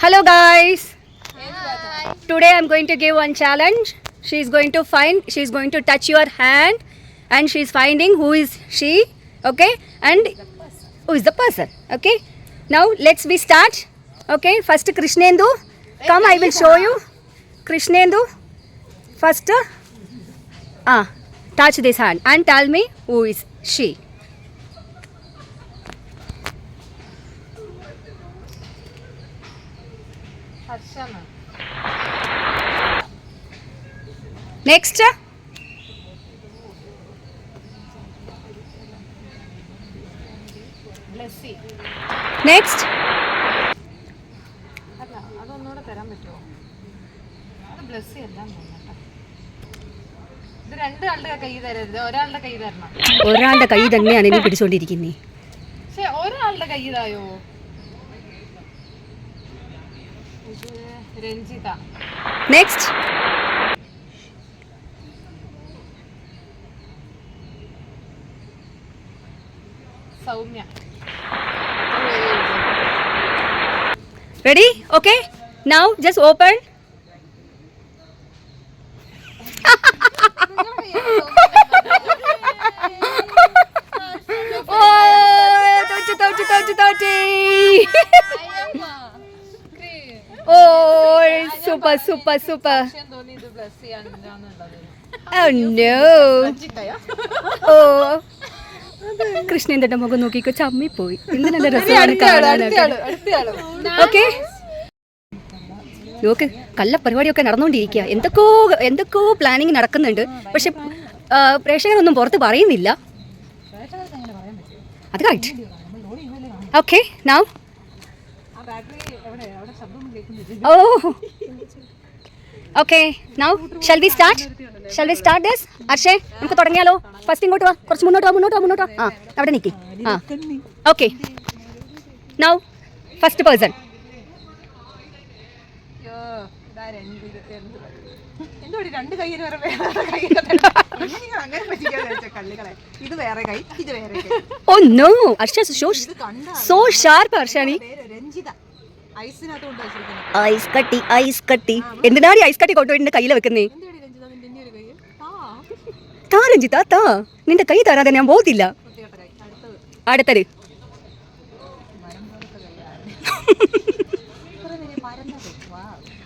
Hello guys. Hi. Today I'm going to give one challenge. She's going to touch your hand and she's finding who is she, okay? And who is the person, okay? Now let's be start. Okay, first Krishnendu. Come, I will show you. Krishnendu. First touch this hand and tell me who is she. Next. Blessy. Next. അതൊന്നുകൂടെ തരാൻ പറ്റുമോ? അത് ബ്ലസ്സി എല്ലാം ഇത് രണ്ടാളുടെ കൈ തരരുത്, ഒരാളുടെ കൈ തരണം. ഒരാളുടെ കൈ തന്നെയാണ് ഇനി പിടിച്ചോണ്ടിരിക്കുന്നത്. പക്ഷെ ഒരാളുടെ കൈ ഇതായോ? Ranjitha. Next. Soumya. Ready? Okay. Now just open. Oh, super. Oh no. Oh. കൃഷ്ണേന്ദ്രന്റെ മുഖം നോക്കിക്കോ, ചമ്മിപ്പോയി. ഇന്ന് നല്ല രസമാണ് കാണാനൊക്കെ. ഓക്കെ, നോക്ക്, കള്ള പരിപാടിയൊക്കെ നടന്നുകൊണ്ടിരിക്കുക. എന്തൊക്കെയോ പ്ലാനിങ് നടക്കുന്നുണ്ട്. പക്ഷെ പ്രേക്ഷകരൊന്നും പുറത്ത് പറയുന്നില്ല. അത് correct. Okay, now okay, now shall we start this? അർഷേ, നമുക്ക് തുടങ്ങിയാലോ? ഫസ്റ്റ് ഇങ്ങോട്ട് വാ, കുറച്ച് മുന്നോട്ട് വാ. അവിടെ നിൽക്കി. Okay, now first person. Oh no, Arsha so sharp. അർഷാണി ഐസ് കട്ടി എന്തിനാണ് ഐസ് കട്ടി കൊണ്ടുപോയി കയ്യിൽ വെക്കുന്നേ? താ രഞ്ജിത, താ. നിന്റെ കൈ തരാതെ ഞാൻ പോകത്തില്ല. അടുത്തത്.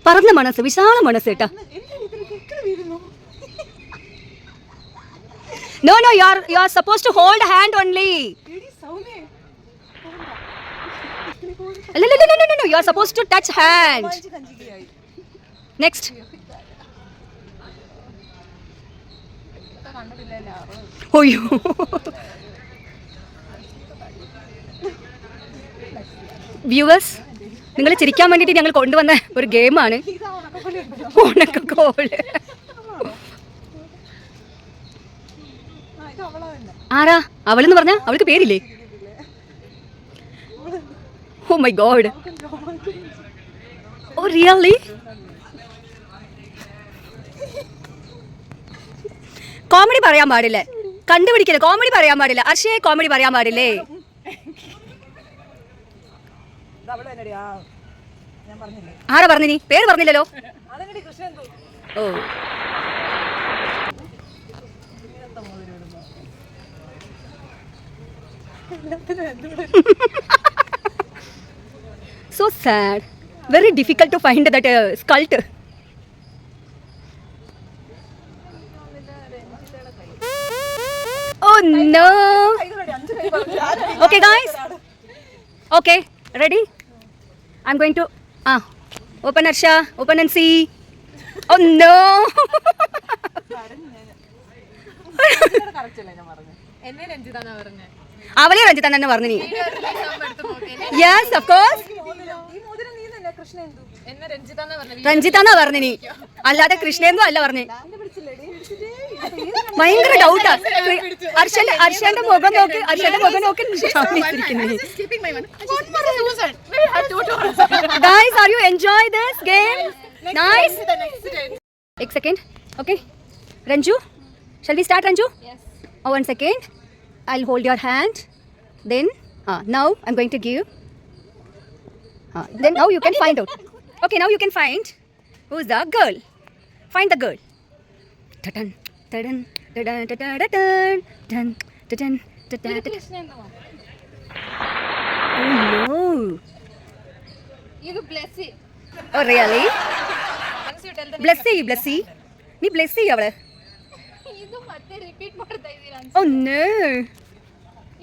പറന്ന മനസ്സ്, വിശാല മനസ്സ് കേട്ടാ. No, you are supposed to hold hand only. No, you are supposed to touch hand. Next. ഓയ്യോ, വ്യൂവേഴ്സ്, നിങ്ങൾ ചിരിക്കാൻ വേണ്ടിയിട്ട് ഞങ്ങൾ കൊണ്ടുവന്ന ഒരു ഗെയിമാണ് ഉണക്കക്കോള്. ആരാ അവളെന്ന് പറഞ്ഞ? അവൾക്ക് പേരില്ലേ? Oh my god. Oh really? Comedy പറയാൻ പാടില്ലേ? കണ്ടുപിടിക്കല്ലേ? കോമഡി പറയാൻ പാടില്ല. അർഷയെ കോമഡി പറയാൻ പാടില്ലേ? ആരാ പറഞ്ഞു? നീ പേര് പറഞ്ഞില്ലല്ലോ. ഓ so sad, very difficult to find that sculpt. Oh no. Okay guys, okay, ready? I'm going to open Arsha, open and see. Oh no. അവളെ രഞ്ജിത തന്നെ പറഞ്ഞു. നീ യെസ് ഓഫ് കോഴ്സ് രഞ്ജിത എന്നാ പറഞ്ഞു. നീ അല്ലാതെ കൃഷ്ണേന്ദു അല്ല പറഞ്ഞു. ഭയങ്കര ഡൗട്ടാ. അർഷന്റെ മുഖം നോക്കി. Guys, are you enjoy this game? Nice. One second. Okay, Ranju, shall we start? Ranju, yes. Oh, 1 second. I'll hold your hand. Then now I'm going to give Then now you can find out. Okay, now you can find who's the girl. Find the girl. Ta-dun, ta-dun, ta-dun, ta-dun, ta-dun, ta-dun, ta-dun, ta-dun, ta-dun. Krishnendu. Oh no. ഇത് Blessy. Oh really? Once you tell the name, Blessy. നീ bless ചെയ്യ അവളെ. ಇದು ಮತ್ತೆ repeat ಮಾಡ್ತಾ ಇದ್ದೀರಾ ಅನ್ಸುತ್ತೆ. Oh no.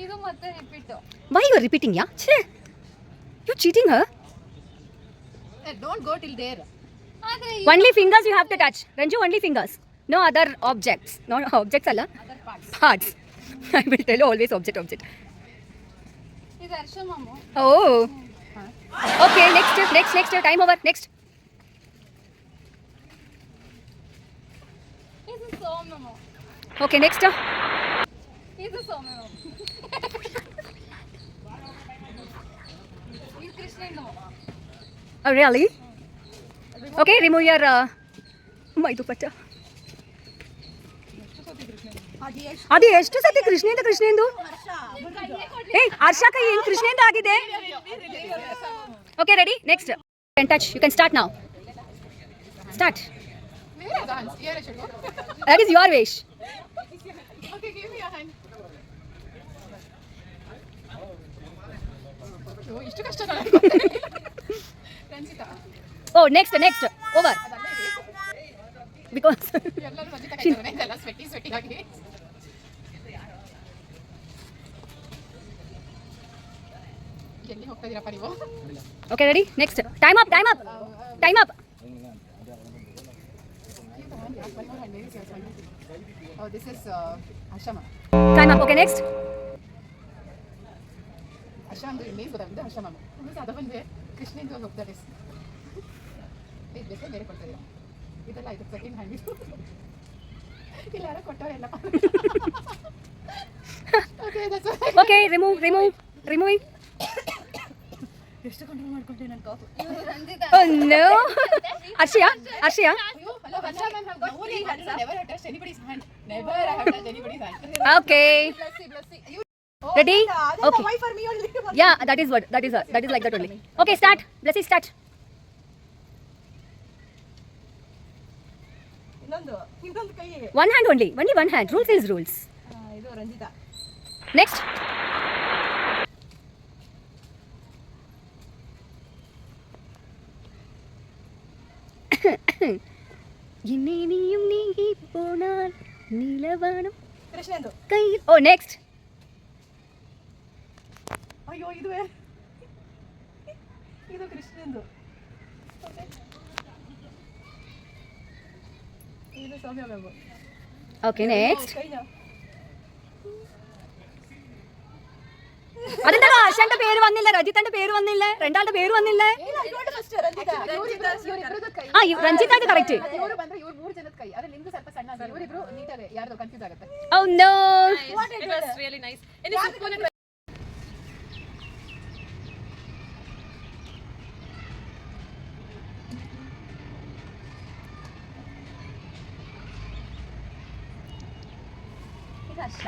ಇದು ಮತ್ತೆ repeat. Why you are repeating, yeah? Che. You cheating her? Don't go till there. ಆದ್ರೆ Only fingers you have to touch. Ranju, only fingers. No other objects. No objects alla. Other parts. Parts. I will tell you always object. ಇದು ಹರ್ಷ ಮಾಮು. Oh. Okay, next. Time over. Next. ಇದು ಸೌಮ್ಯ ಮಾಮು. Okay, next. ಇದು ಸೌಮ್ಯ ಮಾಮು. ಇದು Krishnendu ಮಾಮು. Oh really? Okay, remove your my dupatta. ಅದು ಎಷ್ಟು ಸತಿ ಕೃಷ್ಣೇಂದು ಏಯ್ ಹರ್ಷ ಕೈ ಏನು ಕೃಷ್ಣೇಂದು ಆಗಿದೆ. Okay, ready? Next. You can touch. You can start now. Start. Where is the hands? Here I should go. That is your wish. Okay, give me a hand. ಓ ಇಷ್ಟು ಕಷ್ಟ Ranjita. Oh, next. Over. ಅದಲ್ಲೇ ಇದೆ. Because ಎಲ್ಲರೂ ರಂಜಿತಾ ಕೈತವನೆ ಇದೆಲ್ಲ ಸ್ವೆಟ್ಟಿ ಆಗಿ. ಎಲ್ಲಿ ಹೋಗ್ತಾ ಇದೀರಪ್ಪ ನೀವು? okay, ready? Next. Time up. Oh, this is Ashama. Time up. Okay, next. Ashama name ಗೊತ್ತಾಗಿದೆ Ashama. ಇದು ಅದ ಬಂದ್ರೆ ಕೃಷ್ಣೇಂದು ಹೋಗ್ತಾರೆ. ಇದು ಬೇರೆ ಕೊಡ್ತಾರೆ. ಇದೆಲ್ಲ ಇದು ಸೆಕೆಂಡ್ ಹ್ಯಾಂಡ್ ಇದು. ಇಲ್ಲ ಯಾರೋ ಕೊಟ್ಟವರೆಲ್ಲ. Okay, that's all. Okay, removing. ಎಷ್ಟು ಕಂಟ್ರೋಲ್ ಮಾಡ್ಕೊಂಡೆ ನನ್ನ calf. Oh no. Arshia. Hello, Hansha ma'am have got three hands. Never have touched anybody's hand. Never have touched anybody's hand. Okay. Blessy. Ready? Okay. Why for me only? Yeah, that is like that only. Okay, start. Blessy, start. ಇನ್ನೊಂದು ಕೈಗೆ. One hand only one hand. Rules is rules. ಇದು Ranjita. Next. என்னையும் நீங்கி போனால் நிலவானம் ಕೃಷ್ಣೇಂದು. கையில். Oh, next. ಅಯ್ಯೋ ಇದುವೇ. ಇದು ಕೃಷ್ಣೇಂದು. ಇದು ಸೌಮ್ಯ ಮ್ಯಾಮ್. Okay, next. ಕೈನಾ. അതെന്താ ആശാന്റെ പേര് വന്നില്ല, രജിത്തിന്റെ പേര് വന്നില്ല, രണ്ടാളുടെ പേര് വന്നില്ല. ആ രഞ്ജിത ഇത് കറക്റ്റ്. ಇವರು ಬಂದ್ರೆ ಇವರು ಮೂರು ಜನದ ಕೈ. ಅದೇ ನಿಮ್ದು ಸ್ವಲ್ಪ ಸಣ್ಣ ಇದೆ. ಇವರಿಬ್ರು ನೀಟಾಗಿ ಯಾರ್ದು ಕನ್ಫ್ಯೂಸ್ ಆಗುತ್ತೆ. Oh no. It was really nice. And it's ഇത് ഹർഷ.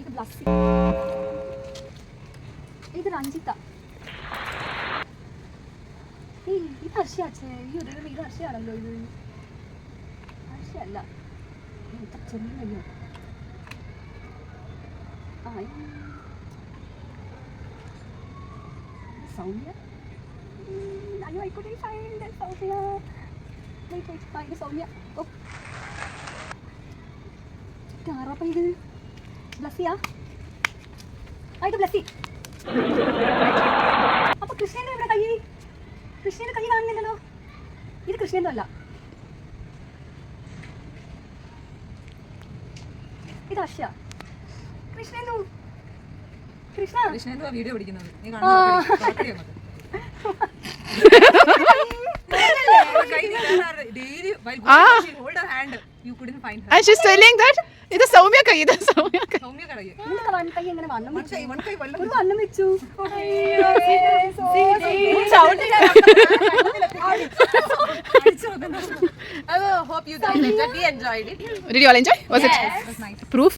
ഇത് ബ്ലസ്സി. ഇത് രഞ്ജിത. ഇത് ഹർഷയാച്ചേ. അയ്യോ ദൈവമേ, ഇത് ഹർഷയാണല്ലോ. ഇത് ഹർഷയല്ല. ചെറിയ സൗമ്യ. അയ്യോ I couldn't find Soumya. Wait, find Soumya. ഓ ആരാപ്പ ഇത്? ബ്ലസ്സിയാ? ആ ഇത് ബ്ലസ്സി. അപ്പൊ കൃഷ്ണേന്റെ ഇവിടെ കൈ, കൃഷ്ണേന്റെ കൈ കാണുന്നില്ലല്ലോ. ഇത് കൃഷ്ണേന്റെ അല്ല, ഇത് ഹർഷ. കൃഷ്ണേന്ദു. കൃഷ്ണേന്ദു വീഡിയോ പിടിക്കുന്നത് നീ And she's telling that ഇത് സൗമ്യ കൈ സൗമ്യ കടയെ. നിനക്ക് വൺ കൈ എങ്ങനെ വണ്ണം വെച്ചു? one കൈ വെള്ളം ഒരു വണ്ണം വെച്ചു. I hope you guys enjoyed it. Did you all enjoy? Was it It was nice. proof?